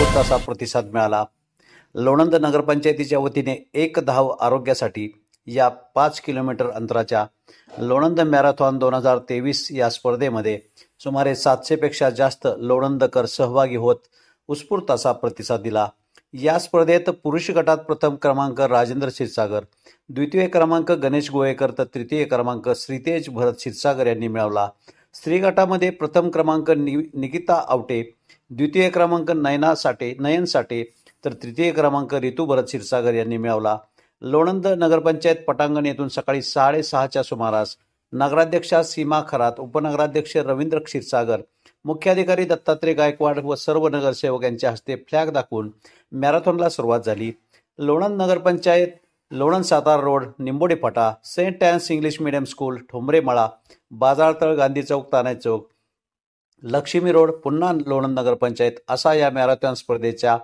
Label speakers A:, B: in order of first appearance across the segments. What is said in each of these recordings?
A: उत्स्फूर्त असा प्रतिसाद मिळाला। लोणंद नगरपंचायतीच्या वतीने एक धाव आरोग्यासाठी या 5 किलोमीटर अंतराच्या लोणंद मॅरेथॉन 2023 या स्पर्धेमध्ये सुमारे 700 पेक्षा जास्त लोणंदकर सहभागी होत उत्स्फूर्त असा प्रतिसाद दिला। या स्पर्धेत पुरुष गटात प्रथम क्रमांक राजेंद्र क्षीरसागर, द्वितीय क्रमांक गणेश गोळेकर तर तृतीय क्रमांक श्रीतेज भरत क्षीरसागर यांनी मिळवला। स्त्री गटामध्ये प्रथम क्रमांक निकिता आवटे, द्वितीय क्रमांक नयन साठे तर तृतीय क्रमांक ऋतू भरत क्षीरसागर यांनी मिळवला। लोणंद नगरपंचायत पटांगण येथून सकाळी 6:30च्या सुमारास नगराध्यक्षा सीमा खरात, उपनगराध्यक्ष रवींद्र क्षीरसागर, मुख्याधिकारी दत्तात्रय गायकवाड व सर्व नगरसेवक यांच्या हस्ते फ्लॅग दाखवून मॅरेथॉनला सुरुवात झाली। लोणंद नगरपंचायत, लोणंद सातारा रोड, निंबोडे फाटा, saint Ann's English medium school, Thombare मळा, बाजारतळ, गांधी चौक, तानाई चौक, लक्ष्मी रोड, पुन्हा लोणंद नगरपंचायत असा या मॅरेथॉन स्पर्धेच्या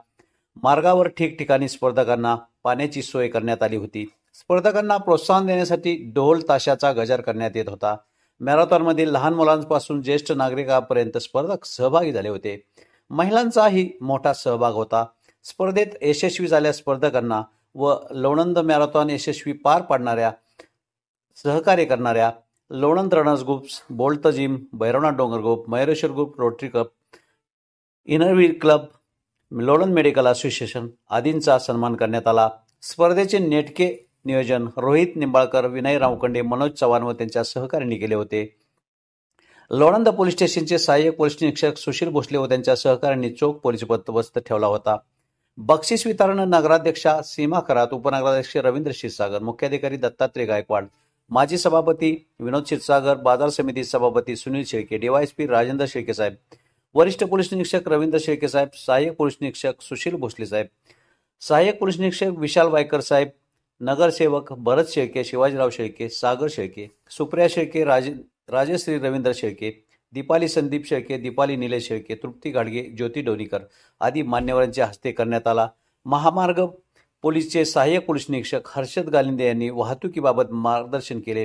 A: मार्गावर ठिकठिकाणी स्पर्धकांना पाण्याची सोय करण्यात आली होती। स्पर्धकांना प्रोत्साहन देण्यासाठी ढोल ताशाचा गजर करण्यात येत होता। मॅरेथॉनमध्ये लहान मुलांपासून ज्येष्ठ नागरिकांपर्यंत स्पर्धक सहभागी झाले होते। महिलांचाही मोठा सहभाग होता। स्पर्धेत यशस्वी झालेल्या स्पर्धकांना व लोणंद मॅरेथॉन यशस्वी पार पाडणाऱ्या सहकार्य करणाऱ्या Lonand runners groups, Bolt gym, Bhairavnath डोंगर group, Mayureshwar group, Rotary club, Inner Wheel club, Lonand medical association आदींचा सन्मान करण्यात आला। स्पर्धेचे नेटके नियोजन रोहित निंबाळकर, विनय रावखंडे, मनोज चव्हाण व त्यांच्या सहकाऱ्यांनी केले होते। लोणंद पोलीस स्टेशनचे सहाय्यक पोलीस निरीक्षक सुशील भोसले व त्यांच्या सहकाऱ्यांनी चोख पोलीस बंदोबस्त ठेवला होता। बक्षीस वितरण नगराध्यक्षा सीमा खरात, उपनगराध्यक्ष रवींद्र क्षीरसागर, मुख्याधिकारी दत्तात्रय गायकवाड, माजी सभापती विनोद क्षीरसागर, बाजार समिती सभापती सुनील शेळके, डीवायएसपी राजेंद्र शेळके साहेब, वरिष्ठ पोलीस निरीक्षक रवींद्र शेळके साहेब, सहाय्यक पोलीस निरीक्षक सुशील भोसले साहेब, सहाय्यक पोलीस निरीक्षक विशाल वायकर साहेब, नगरसेवक भरत शेळके, शिवाजीराव शेळके, सागर शेळके, सुप्रिया शेळके, राजश्री रवींद्र शेळके, दीपाली संदीप शेळके, दीपाली निलेश शेळके, तृप्ती गाडगे, ज्योती डोणीकर आदी मान्यवरांच्या हस्ते करण्यात आला। महामार्ग पोलीसचे सहाय्यक पोलीस निरीक्षक हर्षद गालिंदे यांनी वाहतुकीबाबत मार्गदर्शन केले।